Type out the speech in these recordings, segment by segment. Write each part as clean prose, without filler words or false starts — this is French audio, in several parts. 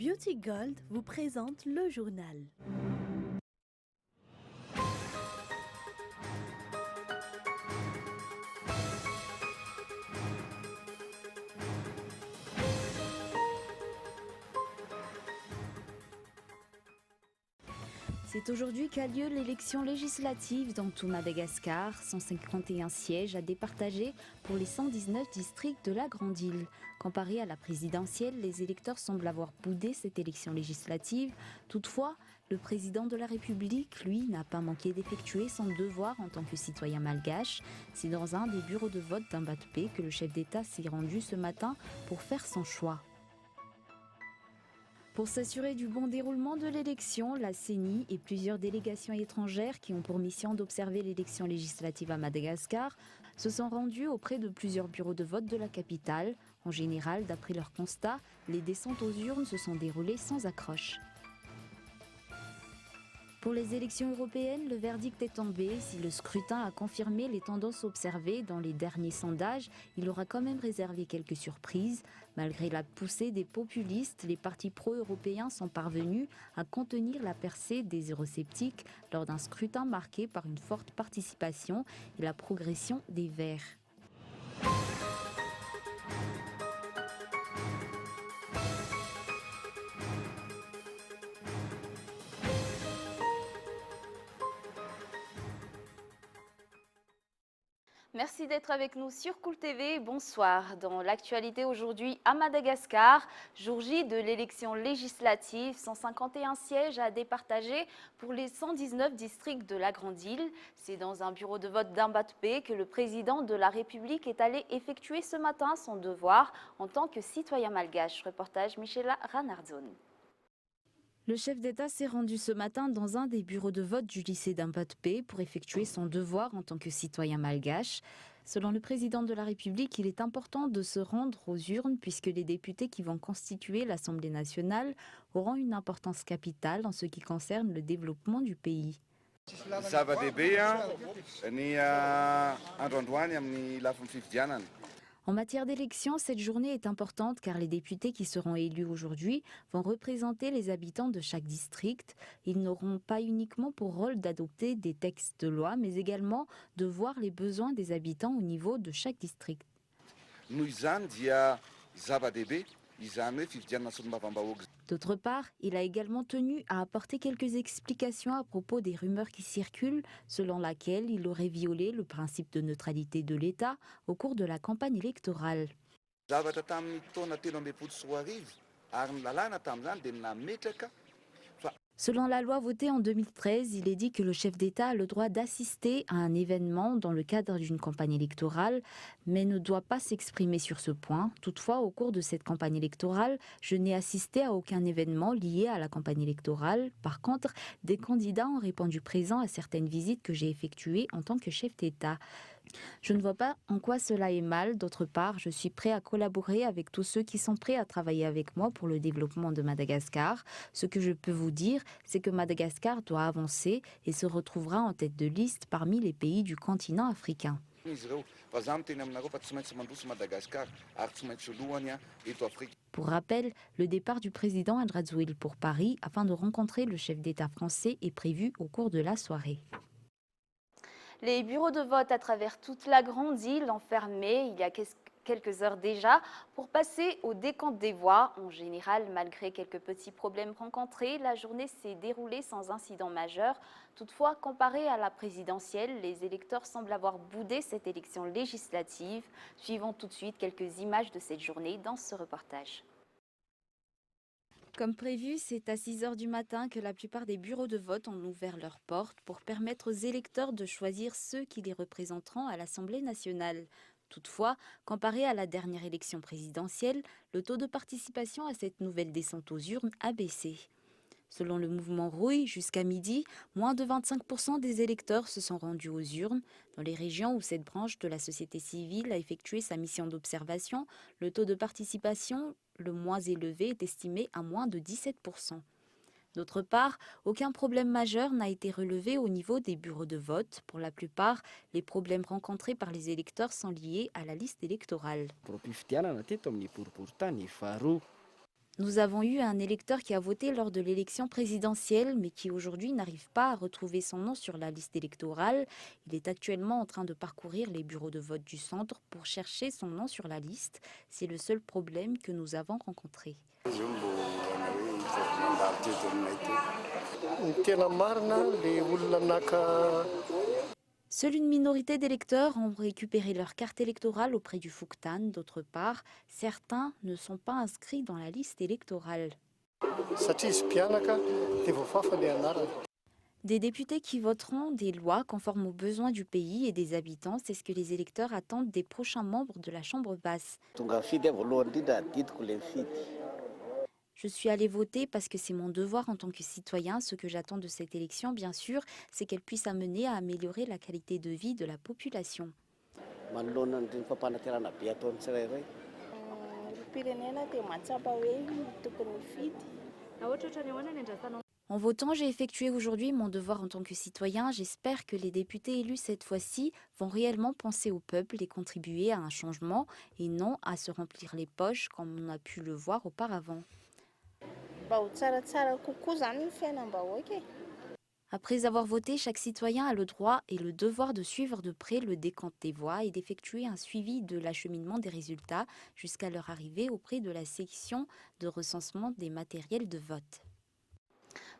Beauty Gold vous présente le journal. C'est aujourd'hui qu'a lieu l'élection législative dans tout Madagascar. 151 sièges à départager pour les 119 districts de la Grande Île. Comparé à la présidentielle, les électeurs semblent avoir boudé cette élection législative. Toutefois, le président de la République, lui, n'a pas manqué d'effectuer son devoir en tant que citoyen malgache. C'est dans un des bureaux de vote d'Ambatpé que le chef d'État s'est rendu ce matin pour faire son choix. Pour s'assurer du bon déroulement de l'élection, la CENI et plusieurs délégations étrangères qui ont pour mission d'observer l'élection législative à Madagascar se sont rendues auprès de plusieurs bureaux de vote de la capitale. En général, d'après leur constat, les descentes aux urnes se sont déroulées sans accroche. Pour les élections européennes, le verdict est tombé. Si le scrutin a confirmé les tendances observées dans les derniers sondages, il aura quand même réservé quelques surprises. Malgré la poussée des populistes, les partis pro-européens sont parvenus à contenir la percée des eurosceptiques lors d'un scrutin marqué par une forte participation et la progression des Verts. Merci d'être avec nous sur Cool TV. Bonsoir. Dans l'actualité aujourd'hui à Madagascar, jour J de l'élection législative, 151 sièges à départager pour les 119 districts de la Grande Île. C'est dans un bureau de vote d'Ambatpé que le président de la République est allé effectuer ce matin son devoir en tant que citoyen malgache. Reportage Michela Ranardzone. Le chef d'État s'est rendu ce matin dans un des bureaux de vote du lycée d'Ambatpé pour effectuer son devoir en tant que citoyen malgache. Selon le président de la République, il est important de se rendre aux urnes puisque les députés qui vont constituer l'Assemblée nationale auront une importance capitale en ce qui concerne le développement du pays. En matière d'élection, cette journée est importante car les députés qui seront élus aujourd'hui vont représenter les habitants de chaque district. Ils n'auront pas uniquement pour rôle d'adopter des textes de loi, mais également de voir les besoins des habitants au niveau de chaque district. D'autre part, il a également tenu à apporter quelques explications à propos des rumeurs qui circulent, selon laquelle il aurait violé le principe de neutralité de l'État au cours de la campagne électorale. Selon la loi votée en 2013, il est dit que le chef d'État a le droit d'assister à un événement dans le cadre d'une campagne électorale, mais ne doit pas s'exprimer sur ce point. Toutefois, au cours de cette campagne électorale, je n'ai assisté à aucun événement lié à la campagne électorale. Par contre, des candidats ont répondu présents à certaines visites que j'ai effectuées en tant que chef d'État. Je ne vois pas en quoi cela est mal. D'autre part, je suis prêt à collaborer avec tous ceux qui sont prêts à travailler avec moi pour le développement de Madagascar. Ce que je peux vous dire, c'est que Madagascar doit avancer et se retrouvera en tête de liste parmi les pays du continent africain. Pour rappel, le départ du président Andrazoïl pour Paris afin de rencontrer le chef d'État français est prévu au cours de la soirée. Les bureaux de vote à travers toute la Grande Île ont fermé il y a quelques heures déjà pour passer au décompte des voix. En général, malgré quelques petits problèmes rencontrés, la journée s'est déroulée sans incident majeur. Toutefois, comparé à la présidentielle, les électeurs semblent avoir boudé cette élection législative. Suivons tout de suite quelques images de cette journée dans ce reportage. Comme prévu, c'est à 6 h du matin que la plupart des bureaux de vote ont ouvert leurs portes pour permettre aux électeurs de choisir ceux qui les représenteront à l'Assemblée nationale. Toutefois, comparé à la dernière élection présidentielle, le taux de participation à cette nouvelle descente aux urnes a baissé. Selon le mouvement Rouille, jusqu'à midi, moins de 25% des électeurs se sont rendus aux urnes. Dans les régions où cette branche de la société civile a effectué sa mission d'observation, le taux de participation le moins élevé est estimé à moins de 17%. D'autre part, aucun problème majeur n'a été relevé au niveau des bureaux de vote. Pour la plupart, les problèmes rencontrés par les électeurs sont liés à la liste électorale. Nous avons eu un électeur qui a voté lors de l'élection présidentielle, mais qui aujourd'hui n'arrive pas à retrouver son nom sur la liste électorale. Il est actuellement en train de parcourir les bureaux de vote du centre pour chercher son nom sur la liste. C'est le seul problème que nous avons rencontré. Seule une minorité d'électeurs ont récupéré leur carte électorale auprès du Fuktan. D'autre part, certains ne sont pas inscrits dans la liste électorale. Des députés qui voteront des lois conformes aux besoins du pays et des habitants, c'est ce que les électeurs attendent des prochains membres de la Chambre basse. Je suis allée voter parce que c'est mon devoir en tant que citoyen. Ce que j'attends de cette élection, bien sûr, c'est qu'elle puisse amener à améliorer la qualité de vie de la population. En votant, j'ai effectué aujourd'hui mon devoir en tant que citoyen. J'espère que les députés élus cette fois-ci vont réellement penser au peuple et contribuer à un changement et non à se remplir les poches comme on a pu le voir auparavant. Après avoir voté, chaque citoyen a le droit et le devoir de suivre de près le décompte des voix et d'effectuer un suivi de l'acheminement des résultats jusqu'à leur arrivée auprès de la section de recensement des matériels de vote.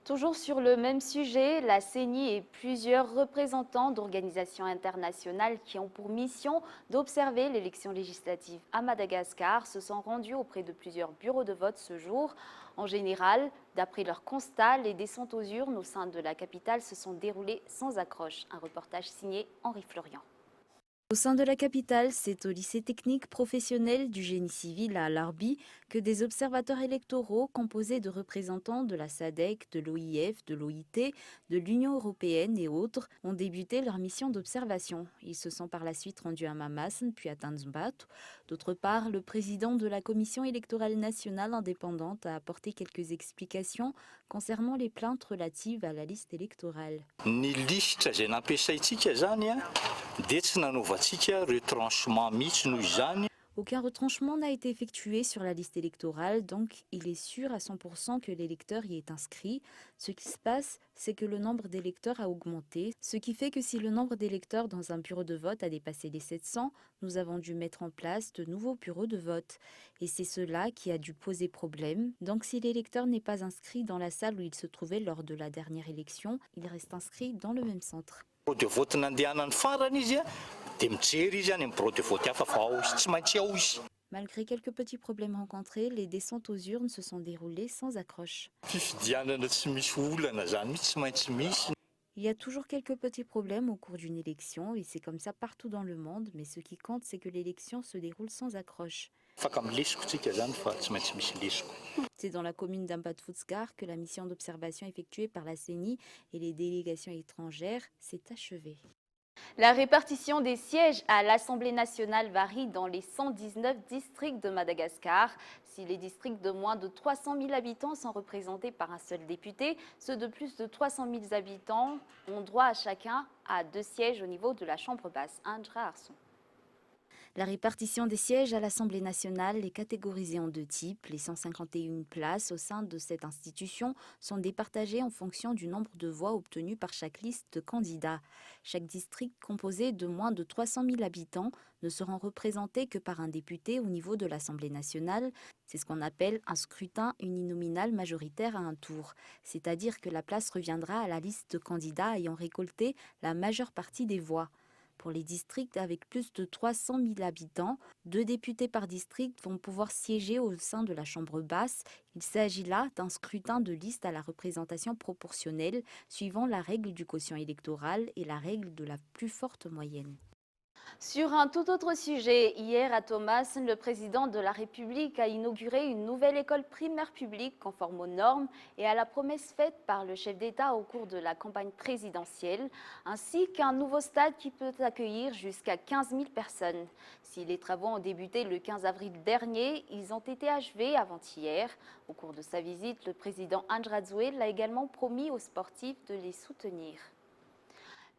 Toujours sur le même sujet, la CENI et plusieurs représentants d'organisations internationales qui ont pour mission d'observer l'élection législative à Madagascar se sont rendus auprès de plusieurs bureaux de vote ce jour. En général, d'après leurs constats, les descentes aux urnes au sein de la capitale se sont déroulées sans accroche. Un reportage signé Henri Florian. Au sein de la capitale, c'est au lycée technique professionnel du génie civil à Larbi que des observateurs électoraux composés de représentants de la SADC, de l'OIF, de l'OIT, de l'Union européenne et autres ont débuté leur mission d'observation. Ils se sont par la suite rendus à Mamassen puis à Tanzbat. D'autre part, le président de la commission électorale nationale indépendante a apporté quelques explications concernant les plaintes relatives à la liste électorale. Ny lisitra izay nampiasaintsika zany dia tsy nanovantsika retranchement mihitsy noho izany. Aucun retranchement n'a été effectué sur la liste électorale, donc il est sûr à 100% que l'électeur y est inscrit. Ce qui se passe, c'est que le nombre d'électeurs a augmenté, ce qui fait que si le nombre d'électeurs dans un bureau de vote a dépassé les 700, nous avons dû mettre en place de nouveaux bureaux de vote. Et c'est cela qui a dû poser problème. Donc si l'électeur n'est pas inscrit dans la salle où il se trouvait lors de la dernière élection, il reste inscrit dans le même centre. De vote nandehanany farany izy dia mijery izy any amin'ny bureau de vote hafa fa ao izy tsy maintsy ao izy. Malgré quelques petits problèmes rencontrés, les descentes aux urnes se sont déroulées sans accroche. Fifidianana tsy misy olana zany mihitsy tsy maintsy misy. Il y a toujours quelques petits problèmes au cours d'une élection et c'est comme ça partout dans le monde, mais ce qui compte, c'est que l'élection se déroule sans accroche. Afaka milesiko tsika zany fa tsy maintsy misy lesoko. C'est dans la commune d'Ambatfutsgar que la mission d'observation effectuée par la CENI et les délégations étrangères s'est achevée. La répartition des sièges à l'Assemblée nationale varie dans les 119 districts de Madagascar. Si les districts de moins de 300 000 habitants sont représentés par un seul député, ceux de plus de 300 000 habitants ont droit à chacun à 2 sièges au niveau de la Chambre basse. Andra Arson. La répartition des sièges à l'Assemblée nationale est catégorisée en 2 types. Les 151 places au sein de cette institution sont départagées en fonction du nombre de voix obtenues par chaque liste de candidats. Chaque district composé de moins de 300 000 habitants ne seront représentés que par un député au niveau de l'Assemblée nationale. C'est ce qu'on appelle un scrutin uninominal majoritaire à un tour. C'est-à-dire que la place reviendra à la liste de candidats ayant récolté la majeure partie des voix. Pour les districts avec plus de 300 000 habitants, 2 députés par district vont pouvoir siéger au sein de la Chambre basse. Il s'agit là d'un scrutin de liste à la représentation proportionnelle, suivant la règle du quotient électoral et la règle de la plus forte moyenne. Sur un tout autre sujet, hier à Thomas, le président de la République a inauguré une nouvelle école primaire publique conforme aux normes et à la promesse faite par le chef d'État au cours de la campagne présidentielle, ainsi qu'un nouveau stade qui peut accueillir jusqu'à 15 000 personnes. Si les travaux ont débuté le 15 avril dernier, ils ont été achevés avant-hier. Au cours de sa visite, le président Andrzej Duda a également promis aux sportifs de les soutenir.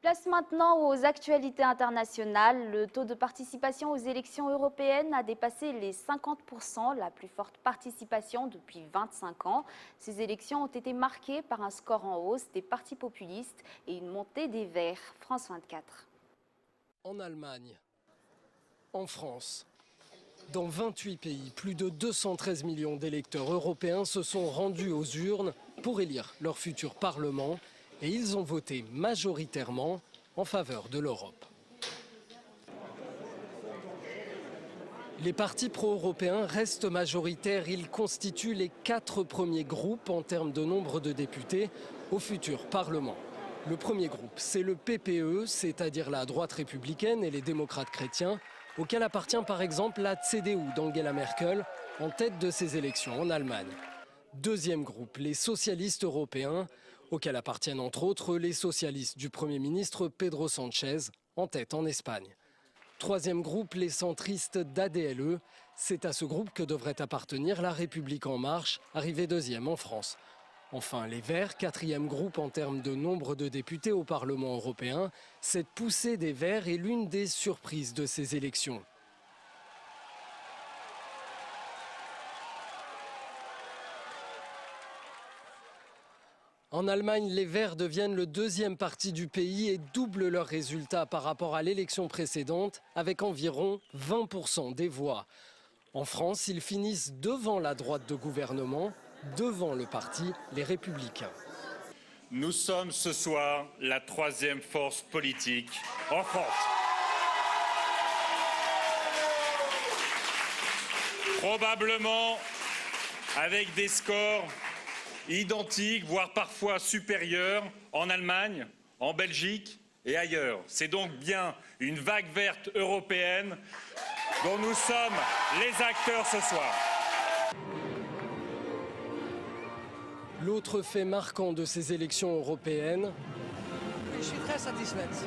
Place maintenant aux actualités internationales. Le taux de participation aux élections européennes a dépassé les 50%, la plus forte participation depuis 25 ans. Ces élections ont été marquées par un score en hausse des partis populistes et une montée des Verts. France 24. En Allemagne, en France, dans 28 pays, plus de 213 millions d'électeurs européens se sont rendus aux urnes pour élire leur futur Parlement. Et ils ont voté majoritairement en faveur de l'Europe. Les partis pro-européens restent majoritaires. Ils constituent les 4 premiers groupes en termes de nombre de députés au futur Parlement. Le premier groupe, c'est le PPE, c'est-à-dire la droite républicaine et les démocrates chrétiens, auquel appartient par exemple la CDU d'Angela Merkel, en tête de ces élections en Allemagne. Deuxième groupe, les socialistes européens, auxquels appartiennent entre autres les socialistes du Premier ministre Pedro Sánchez, en tête en Espagne. Troisième groupe, les centristes d'ADLE. C'est à ce groupe que devrait appartenir La République En Marche, arrivée deuxième en France. Enfin, les Verts, quatrième groupe en termes de nombre de députés au Parlement européen. Cette poussée des Verts est l'une des surprises de ces élections. En Allemagne, les Verts deviennent le deuxième parti du pays et doublent leurs résultats par rapport à l'élection précédente, avec environ 20% des voix. En France, ils finissent devant la droite de gouvernement, devant le parti Les Républicains. Nous sommes ce soir la troisième force politique en France. Probablement avec des scores identiques, voire parfois supérieurs, en Allemagne, en Belgique et ailleurs. C'est donc bien une vague verte européenne dont nous sommes les acteurs ce soir. L'autre fait marquant de ces élections européennes, je suis très satisfaite.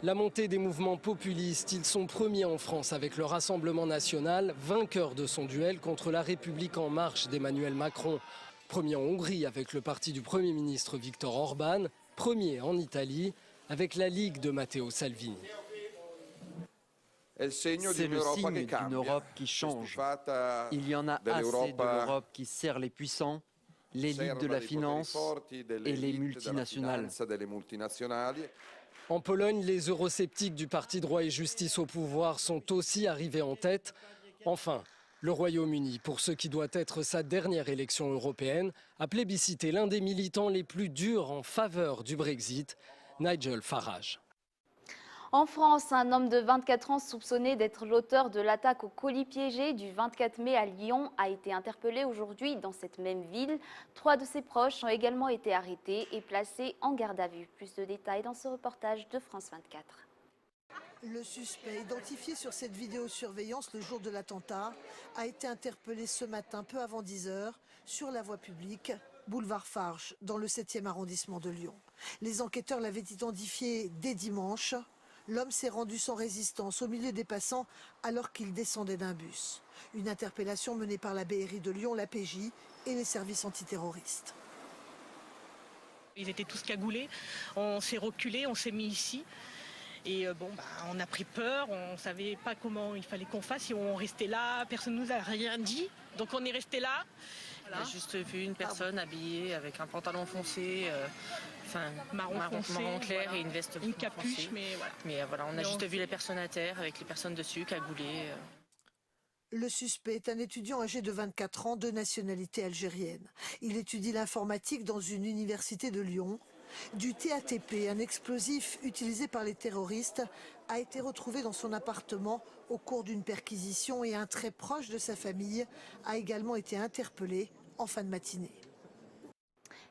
La montée des mouvements populistes. Ils sont premiers en France avec le Rassemblement national, vainqueur de son duel contre La République En Marche d'Emmanuel Macron. Premier en Hongrie avec le parti du Premier ministre Viktor Orban. Premier en Italie avec la Ligue de Matteo Salvini. C'est le signe d'une Europe qui change. Il y en a assez de l'Europe qui sert les puissants, l'élite de la finance et les multinationales. En Pologne, les eurosceptiques du parti Droit et Justice au pouvoir sont aussi arrivés en tête. Enfin, le Royaume-Uni, pour ce qui doit être sa dernière élection européenne, a plébiscité l'un des militants les plus durs en faveur du Brexit, Nigel Farage. En France, un homme de 24 ans soupçonné d'être l'auteur de l'attaque au colis piégé du 24 mai à Lyon a été interpellé aujourd'hui dans cette même ville. 3 de ses proches ont également été arrêtés et placés en garde à vue. Plus de détails dans ce reportage de France 24. Le suspect, identifié sur cette vidéosurveillance le jour de l'attentat, a été interpellé ce matin, peu avant 10 h, sur la voie publique, boulevard Farges, dans le 7e arrondissement de Lyon. Les enquêteurs l'avaient identifié dès dimanche. L'homme s'est rendu sans résistance au milieu des passants alors qu'il descendait d'un bus. Une interpellation menée par la BRI de Lyon, la PJ et les services antiterroristes. Ils étaient tous cagoulés, on s'est reculé, on s'est mis ici. Et on a pris peur, on ne savait pas comment il fallait qu'on fasse. Et on restait là, personne ne nous a rien dit. Donc on est resté là. Voilà. On a juste vu une personne habillée avec un pantalon foncé, marron clair, voilà, et une veste une capuche, foncée. Mais voilà, on a juste vu les personnes à terre avec les personnes dessus, cagoulées. Le suspect est un étudiant âgé de 24 ans de nationalité algérienne. Il étudie l'informatique dans une université de Lyon. Du TATP, un explosif utilisé par les terroristes, a été retrouvé dans son appartement au cours d'une perquisition et un très proche de sa famille a également été interpellé en fin de matinée.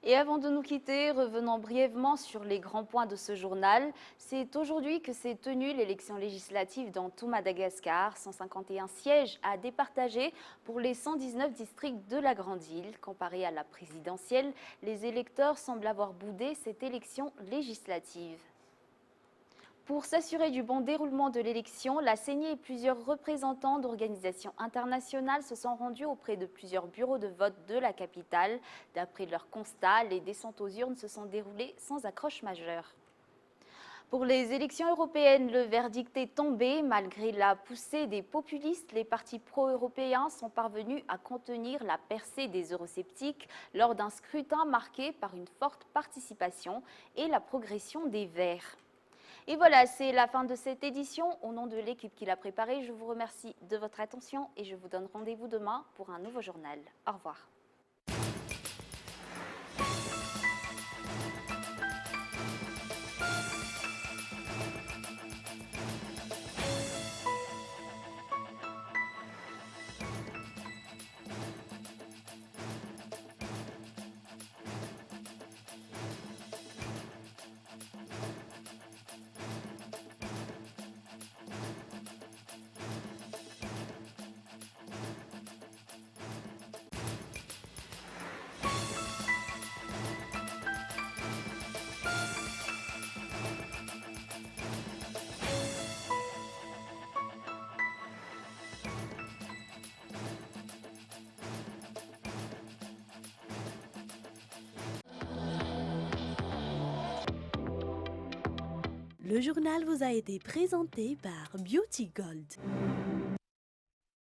Et avant de nous quitter, revenons brièvement sur les grands points de ce journal. C'est aujourd'hui que s'est tenue l'élection législative dans tout Madagascar. 151 sièges à départager pour les 119 districts de la Grande Île. Comparé à la présidentielle, les électeurs semblent avoir boudé cette élection législative. Pour s'assurer du bon déroulement de l'élection, la CENI et plusieurs représentants d'organisations internationales se sont rendus auprès de plusieurs bureaux de vote de la capitale. D'après leurs constats, les descentes aux urnes se sont déroulées sans accroche majeure. Pour les élections européennes, le verdict est tombé. Malgré la poussée des populistes, les partis pro-européens sont parvenus à contenir la percée des eurosceptiques lors d'un scrutin marqué par une forte participation et la progression des Verts. Et voilà, c'est la fin de cette édition. Au nom de l'équipe qui l'a préparée, je vous remercie de votre attention et je vous donne rendez-vous demain pour un nouveau journal. Au revoir. Le journal vous a été présenté par Beauty Gold.